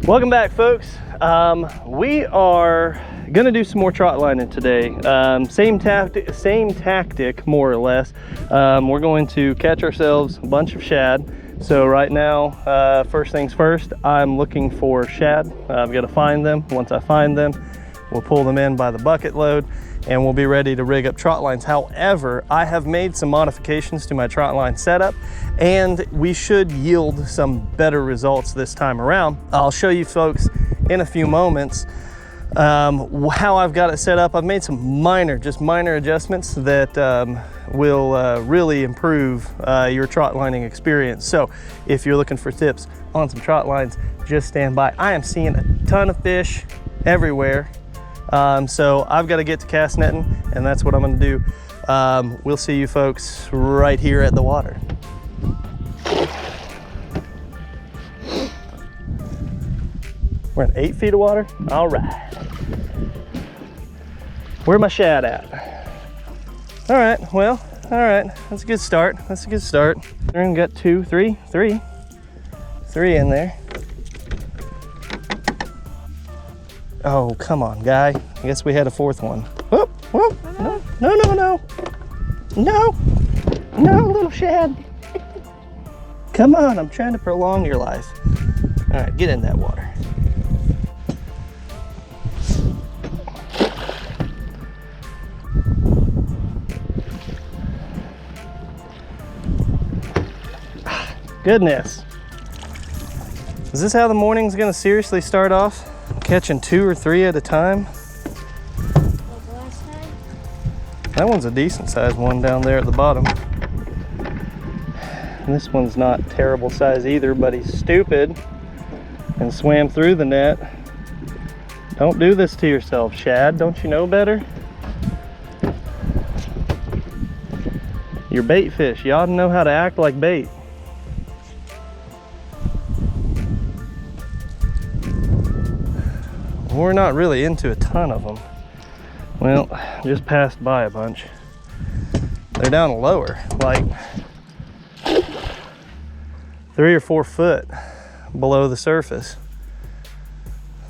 Welcome back, folks. We are gonna do some more trot lining today. Same tactic, more or less. We're going to catch ourselves a bunch of shad. So right now, first things first, I'm looking for shad. I've got to find them. Once I find them, we'll pull them in by the bucket load and we'll be ready to rig up trot lines. However, I have made some modifications to my trot line setup and we should yield some better results this time around. I'll show you folks in a few moments how I've got it set up. I've made some minor adjustments that will really improve your trot lining experience. So if you're looking for tips on some trot lines, just stand by. I am seeing a ton of fish everywhere. So I've got to get to cast netting, and that's what I'm going to do. We'll see you folks right here at the water. We're in 8 feet of water. All right. Where my shad at? All right, well, all right. That's a good start. That's a good start. We've got 2, 3 in there. Oh, come on, guy. I guess we had a 4th one. Whoop, whoop. No, no, no, no. No, no, little shad. Come on, I'm trying to prolong your life. All right, get in that water. Goodness. Is this how the morning's gonna seriously start off? Catching 2 or 3 at a time? That one's a decent sized one down there at the bottom. And this one's not terrible size either, but he's stupid and swam through the net. Don't do this to yourself, shad. Don't you know better? You're bait fish. You ought to know how to act like bait. We're not really into a ton of them. Well, just passed by a bunch. They're down lower, like 3 or 4 foot below the surface.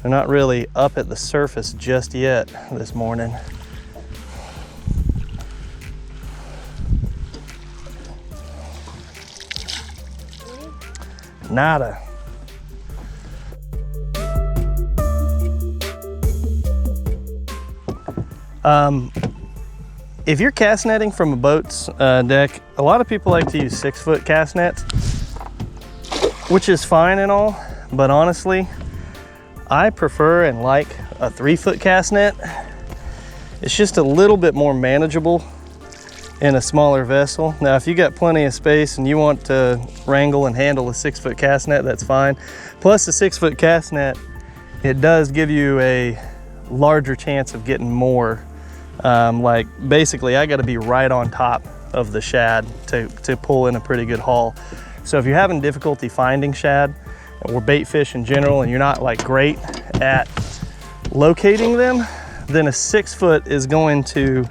They're not really up at the surface just yet this morning. Nada. If you're cast netting from a boat's deck, a lot of people like to use 6-foot cast nets, which is fine and all, but honestly, I prefer and like a 3-foot cast net. It's just a little bit more manageable in a smaller vessel. Now, if you got plenty of space and you want to wrangle and handle a 6-foot cast net, that's fine. Plus, the 6-foot cast net, it does give you a larger chance of getting more. Like basically I got to be right on top of the shad to pull in a pretty good haul. So if you're having difficulty finding shad or bait fish in general and you're not like great at locating them, then a 6-foot is going to,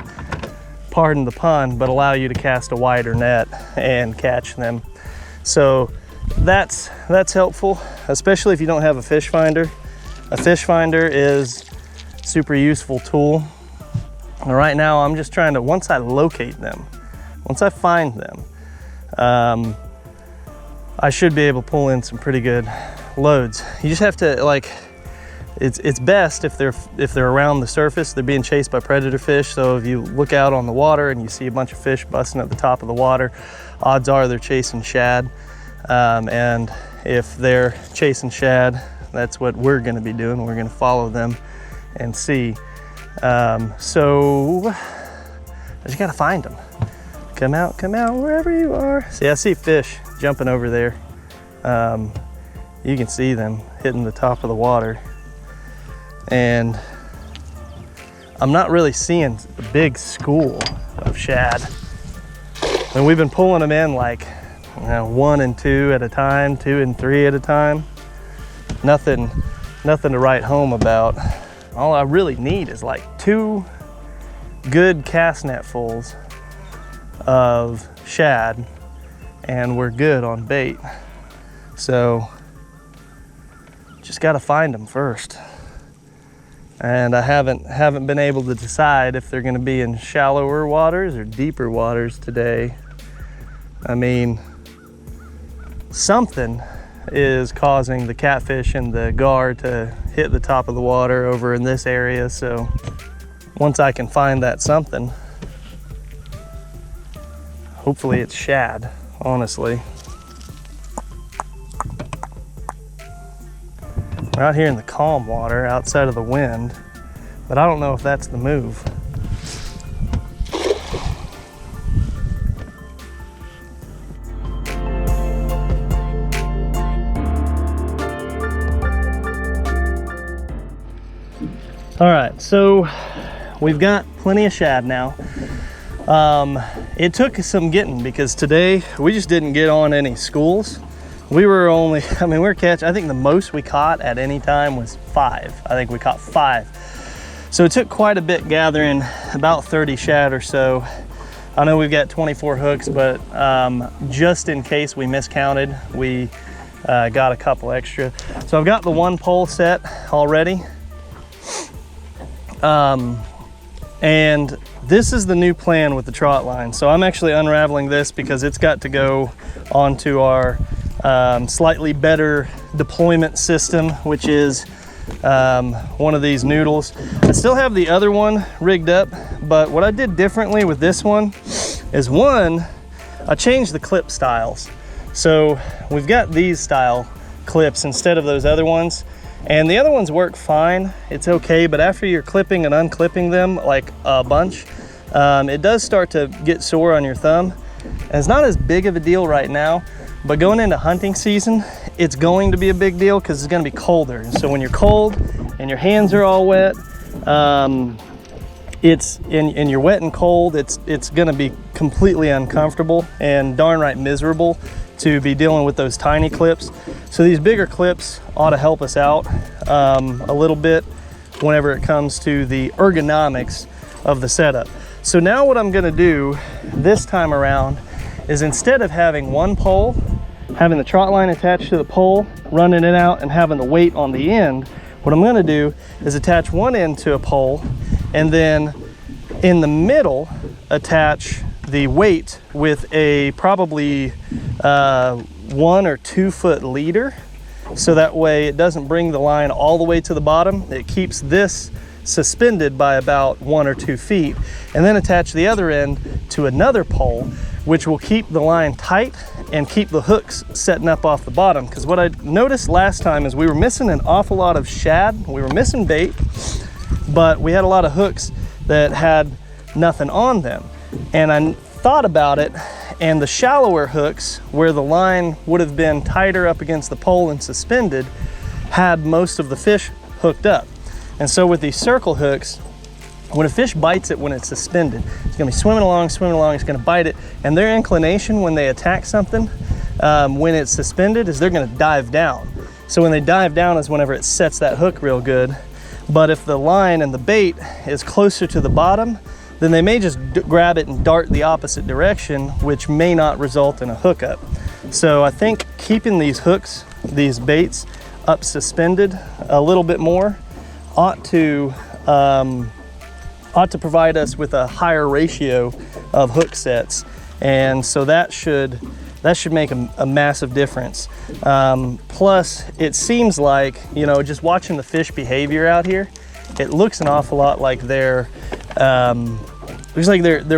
pardon the pun, but allow you to cast a wider net and catch them. So that's helpful, especially if you don't have a fish finder. A fish finder is a super useful tool. And right now I'm just trying to, once I locate them, once I find them, I should be able to pull in some pretty good loads. You just have to, like, it's best if they're around the surface. They're being chased by predator fish. So if you look out on the water and you see a bunch of fish busting at the top of the water, odds are they're chasing shad. And if they're chasing shad, that's what we're gonna be doing. We're gonna follow them and see. So I just gotta find them. Come out, wherever you are. See, I see fish jumping over there. You can see them hitting the top of the water. And I'm not really seeing a big school of shad. And we've been pulling them in like 1 and 2 at a time, 2 and 3 at a time. Nothing to write home about. All I really need is like 2 good cast net fulls of shad and we're good on bait. So just got to find them first. And I haven't been able to decide if they're going to be in shallower waters or deeper waters today. I mean, something is causing the catfish and the gar to hit the top of the water over in this area. So once I can find that something, hopefully it's shad, honestly. We're out here in the calm water outside of the wind, but I don't know if that's the move. All right, so we've got plenty of shad now. It took some getting because today we just didn't get on any schools. We were only, I mean, we were catching, I think the most we caught at any time was 5. I think we caught 5. So it took quite a bit gathering about 30 shad or so. I know we've got 24 hooks, but just in case we miscounted, we got a couple extra. So I've got the 1 pole set already. And this is the new plan with the trot line. So I'm actually unraveling this because it's got to go onto our slightly better deployment system, which is one of these noodles. I still have the other one rigged up, but what I did differently with this one is I changed the clip styles. So we've got these style clips instead of those other ones. And the other ones work fine, it's okay, but after you're clipping and unclipping them like a bunch, it does start to get sore on your thumb. And it's not as big of a deal right now, but going into hunting season, it's going to be a big deal because it's going to be colder. And so when you're cold and your hands are all wet, and you're wet and cold, it's going to be completely uncomfortable and darn right miserable to be dealing with those tiny clips. So these bigger clips ought to help us out a little bit whenever it comes to the ergonomics of the setup. So now what I'm gonna do this time around is, instead of having 1 pole, having the trot line attached to the pole, running it out and having the weight on the end, what I'm gonna do is attach one end to a pole and then in the middle attach the weight with a probably 1 or 2 foot leader, so that way it doesn't bring the line all the way to the bottom. It keeps this suspended by about 1 or 2 feet, and then attach the other end to another pole, which will keep the line tight and keep the hooks setting up off the bottom. Because what I noticed last time is we were missing an awful lot of shad. We were missing bait, but we had a lot of hooks that had nothing on them. And I thought about it, and the shallower hooks, where the line would have been tighter up against the pole and suspended, had most of the fish hooked up. And so with these circle hooks, when a fish bites it when it's suspended, it's gonna be swimming along, it's gonna bite it, and their inclination when they attack something, when it's suspended, is they're gonna dive down. So when they dive down is whenever it sets that hook real good. But if the line and the bait is closer to the bottom, then they may just grab it and dart the opposite direction, which may not result in a hookup. So I think keeping these hooks, these baits, up suspended a little bit more ought to provide us with a higher ratio of hook sets. And so that should make a massive difference. Plus, it seems like, just watching the fish behavior out here, it looks an awful lot like they're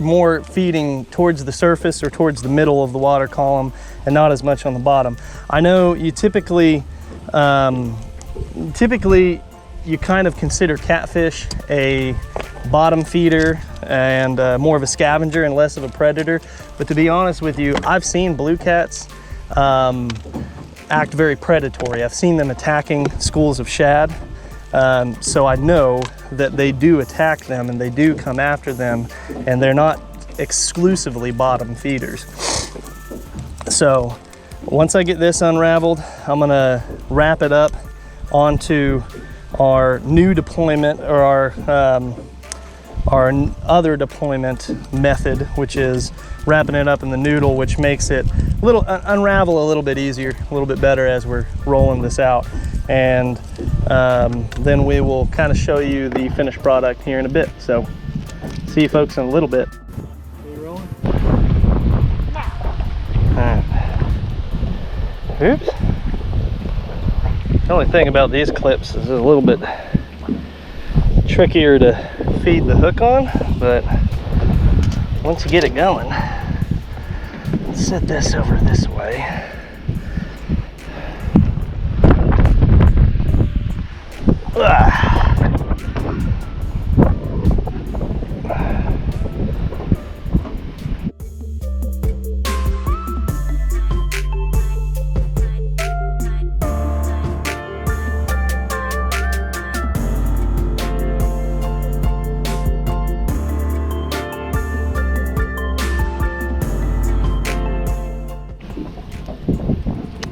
more feeding towards the surface or towards the middle of the water column and not as much on the bottom. I know you typically you kind of consider catfish a bottom feeder and more of a scavenger and less of a predator. But to be honest with you, I've seen blue cats act very predatory. I've seen them attacking schools of shad. So I know that they do attack them and they do come after them, and they're not exclusively bottom feeders. So once I get this unraveled, I'm gonna wrap it up onto our new deployment, or our other deployment method, which is wrapping it up in the noodle, which makes it a little unravel a little bit easier, a little bit better as we're rolling this out. And then we will kind of show you the finished product here in a bit. So see you folks in a little bit. Are you rolling? No. All right. Oops. The only thing about these clips is it's a little bit trickier to feed the hook on, but once you get it going, let's set this over this way.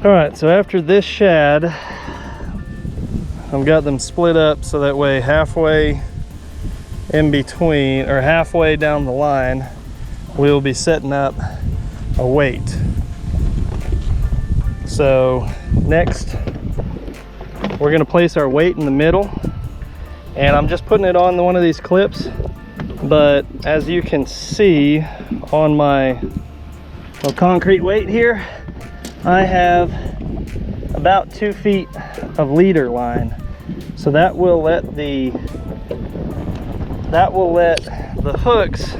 All right, so after this shad, I've got them split up so that way halfway in between, or halfway down the line, we'll be setting up a weight. So next, we're gonna place our weight in the middle, and I'm just putting it on one of these clips, but as you can see on my little concrete weight here, I have about 2 feet of leader line, so that will let the hooks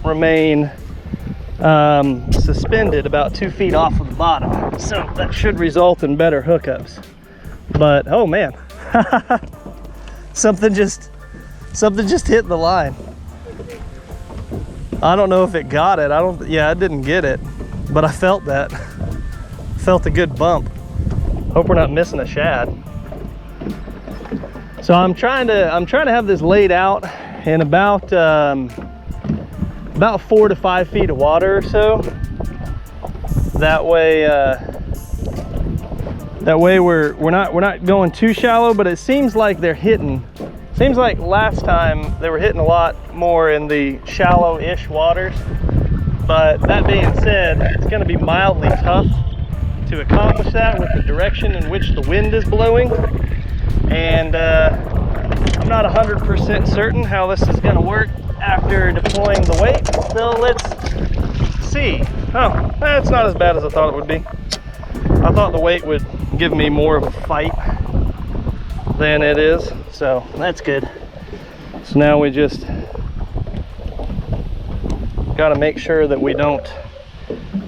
remain suspended about 2 feet off of the bottom. So that should result in better hookups. But oh man, something just hit the line. I don't know if it got it. I didn't get it, but I felt that. Felt a good bump. Hope we're not missing a shad. So I'm trying to have this laid out in about 4 to 5 feet of water or so. That way we're not going too shallow, but it seems like they're hitting. Seems like last time they were hitting a lot more in the shallow-ish waters. But that being said, it's going to be mildly tough to accomplish that with the direction in which the wind is blowing. And I'm not 100% certain how this is going to work after deploying the weight. So let's see. Oh, that's not as bad as I thought it would be. I thought the weight would give me more of a fight than it is. So that's good. So now we just got to make sure that we don't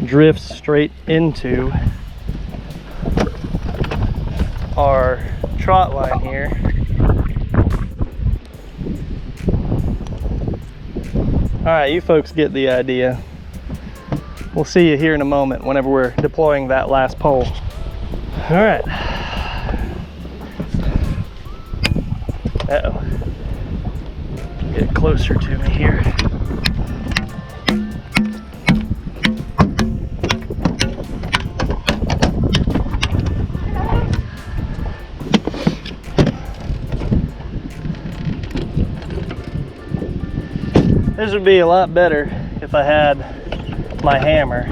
drift straight into our trot line here. All right, you folks get the idea. We'll see you here in a moment whenever we're deploying that last pole. All right. Uh-oh. Get closer to me here. This would be a lot better if I had my hammer.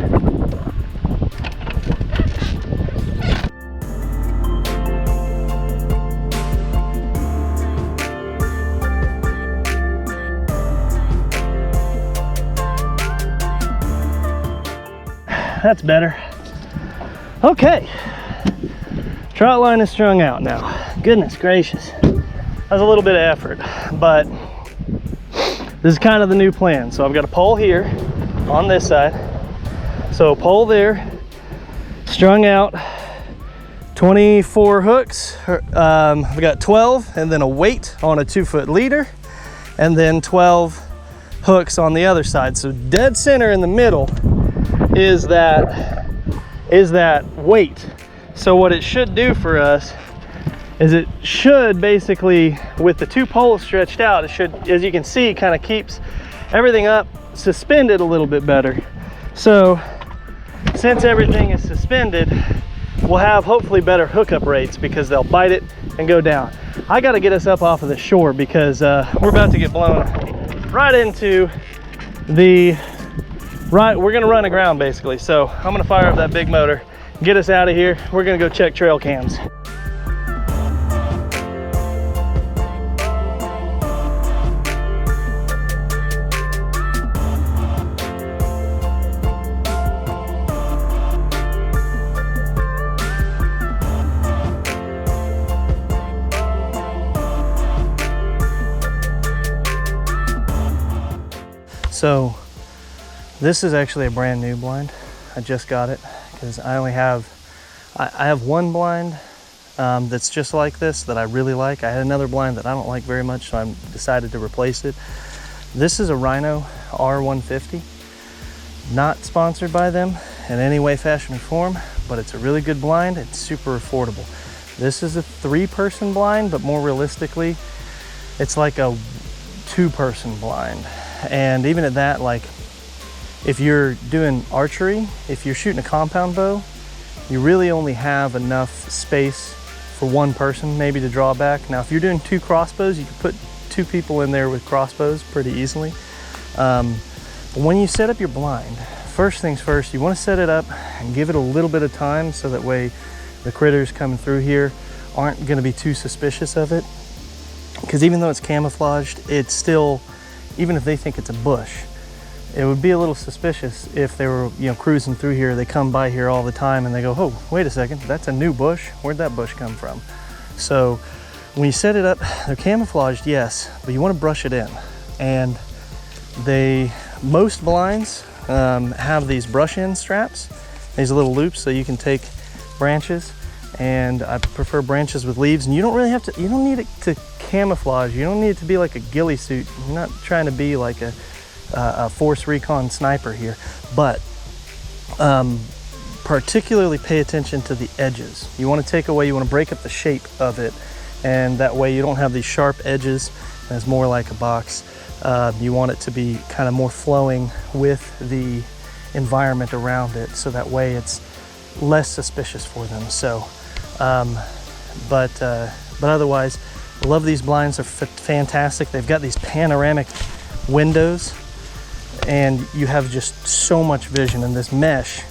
That's better. Okay, trot line is strung out now. Goodness gracious, that's a little bit of effort, but this is kind of the new plan. So I've got a pole here on this side. So pole there, strung out, 24 hooks. We got 12 and then a weight on a 2-foot leader, and then 12 hooks on the other side. So dead center in the middle is that weight. So what it should do for us is it should basically, with the 2 poles stretched out, it should, as you can see, kind of keeps everything up suspended a little bit better. So since everything is suspended, we'll have hopefully better hookup rates because they'll bite it and go down. I got to get us up off of the shore because we're about to get blown right into the we're gonna run aground basically. So I'm gonna fire up that big motor, get us out of here. We're gonna go check trail cams. So this is actually a brand new blind. I just got it because I only have, I have one blind that's just like this that I really like. I had another blind that I don't like very much, so I decided to replace it. This is a Rhino R150. Not sponsored by them in any way, fashion, or form, but it's a really good blind. It's super affordable. This is a 3-person blind, but more realistically, it's like a 2-person blind. And even at that, like, if you're doing archery, if you're shooting a compound bow, you really only have enough space for 1 person maybe to draw back. Now, if you're doing 2 crossbows, you can put 2 people in there with crossbows pretty easily. But when you set up your blind, first things first, you want to set it up and give it a little bit of time so that way the critters coming through here aren't going to be too suspicious of it. Because even though it's camouflaged, it's still, even if they think it's a bush, it would be a little suspicious if they were, you know, cruising through here. They come by here all the time and they go, oh, wait a second, that's a new bush. Where'd that bush come from? So when you set it up, they're camouflaged, yes, but you want to brush it in. And most blinds have these brush-in straps, these little loops, so you can take branches, and I prefer branches with leaves. And you don't really have to, you don't need it to camouflage. You don't need it to be like a ghillie suit. You're not trying to be like a force recon sniper here, but particularly pay attention to the edges. You want to take away, you want to break up the shape of it, and that way you don't have these sharp edges and it's more like a box. You want it to be kind of more flowing with the environment around it, so that way it's less suspicious for them. So but otherwise, I love these blinds. They're fantastic. They've got these panoramic windows and you have just so much vision. And this mesh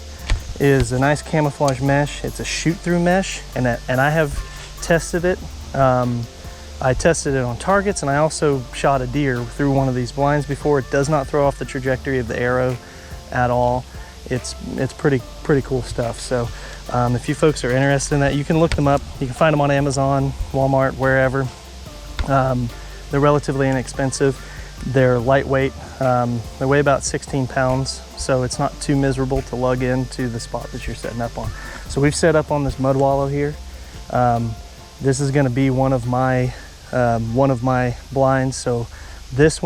is a nice camouflage mesh. It's a shoot-through mesh, and I have tested it. I tested it on targets, and I also shot a deer through one of these blinds before. It does not throw off the trajectory of the arrow at all. It's pretty cool stuff. So if you folks are interested in that, you can look them up. You can find them on Amazon, Walmart, wherever. They're relatively inexpensive. They're lightweight. They weigh about 16 pounds, so it's not too miserable to lug into the spot that you're setting up on. So we've set up on this mud wallow here. This is going to be one of my blinds. So this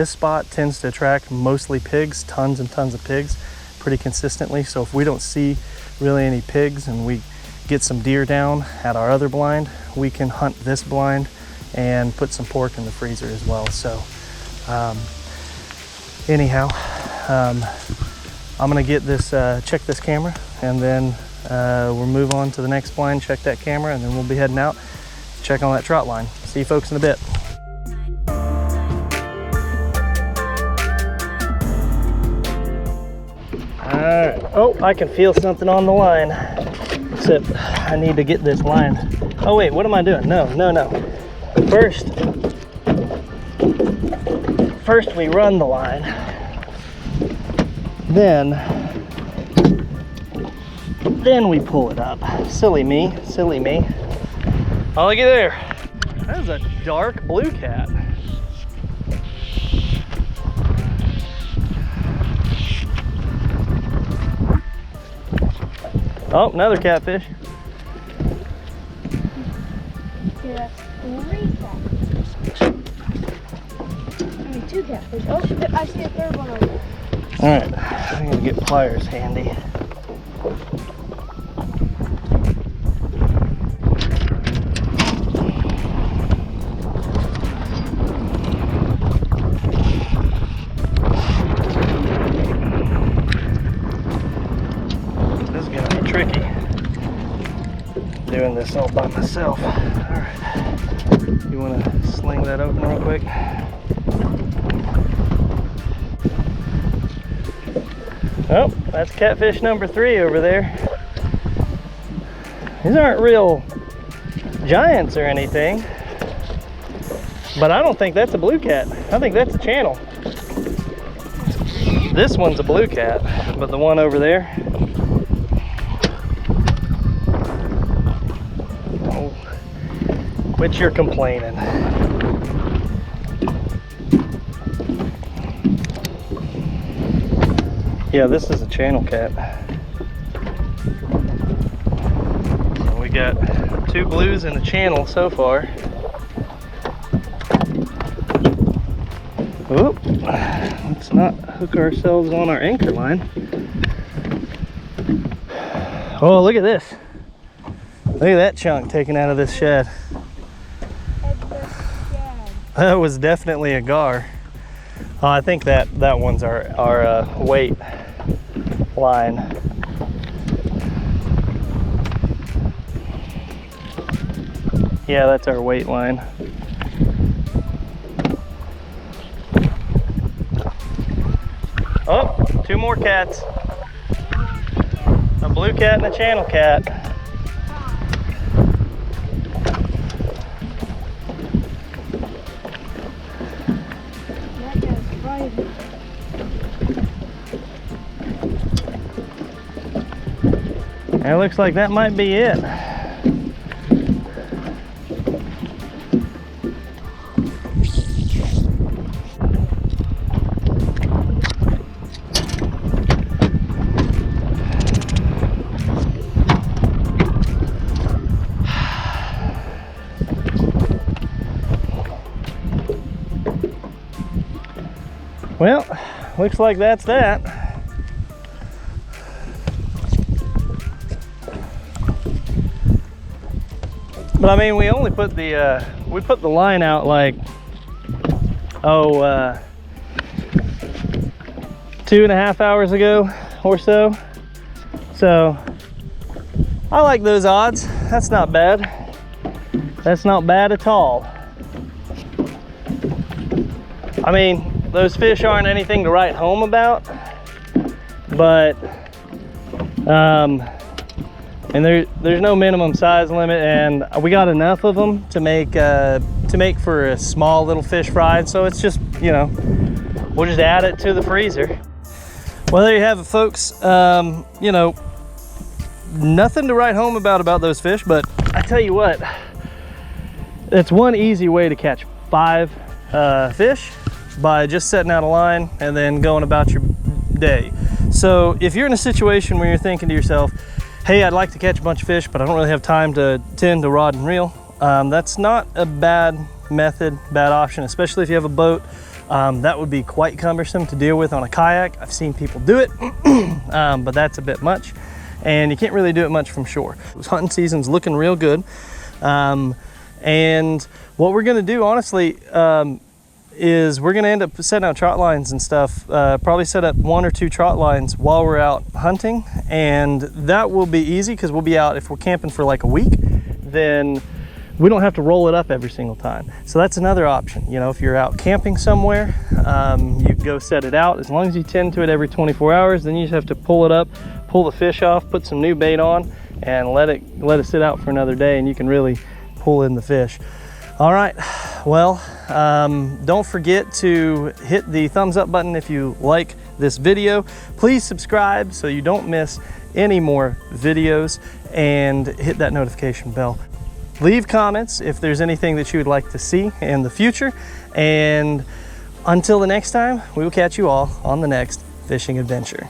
spot tends to attract mostly pigs, tons and tons of pigs, pretty consistently. So if we don't see really any pigs and we get some deer down at our other blind, we can hunt this blind and put some pork in the freezer as well. So anyhow, I'm gonna get this, check this camera, and then we'll move on to the next blind, check that camera, and then we'll be heading out, check on that trot line. See you folks in a bit. All right. Oh, I can feel something on the line, except I need to get this line. Oh wait, what am I doing? No. First we run the line, then we pull it up. Silly me. Oh, looky there. That is a dark blue cat. Oh, another catfish. Yeah, 3 catfish. I mean 2 catfish. Oh, I see a 3rd one over there. All right, I'm gonna get pliers handy. This is gonna be tricky. this all by myself. All right, you want to sling that open real quick? Oh, that's catfish number 3 over there. These aren't real giants or anything, but I don't think that's a blue cat. I think that's a channel. This one's a blue cat, but the one over there, oh, which you're complaining. Yeah, this is a channel cat. So we got 2 blues and a channel so far. Oh, let's not hook ourselves on our anchor line. Oh, look at this. Look at that chunk taken out of this shed. That was definitely a gar. Oh, I think that one's our weight line. Yeah, that's our weight line. Oh, 2 more cats. A blue cat and a channel cat. That guy's fighting. It looks like that might be it. Well, looks like that's that. But I mean, we only put the we put the line out like 2.5 hours ago or so. So I like those odds. That's not bad. That's not bad at all. I mean, those fish aren't anything to write home about, but and there's no minimum size limit, and we got enough of them to make for a small little fish fry. So it's just, you know, we'll just add it to the freezer. Well, there you have it, folks. You know, nothing to write home about those fish, but I tell you what, it's one easy way to catch 5 fish by just setting out a line and then going about your day. So if you're in a situation where you're thinking to yourself, hey, I'd like to catch a bunch of fish, but I don't really have time to tend to rod and reel, that's not a bad method, bad option, especially if you have a boat. That would be quite cumbersome to deal with on a kayak. I've seen people do it, but that's a bit much, and you can't really do it much from shore. Hunting season's looking real good, and what we're gonna do, honestly, is we're gonna end up setting out trot lines and stuff, probably set up 1 or 2 trot lines while we're out hunting, and that will be easy because we'll be out, if we're camping for like a week, then we don't have to roll it up every single time. So that's another option. You know, if you're out camping somewhere, you go set it out. As long as you tend to it every 24 hours, then you just have to pull it up, pull the fish off, put some new bait on, and let it sit out for another day, and you can really pull in the fish. All right, well, don't forget to hit the thumbs up button if you like this video. Please subscribe so you don't miss any more videos, and hit that notification bell. Leave comments if there's anything that you would like to see in the future. And until the next time, we will catch you all on the next fishing adventure.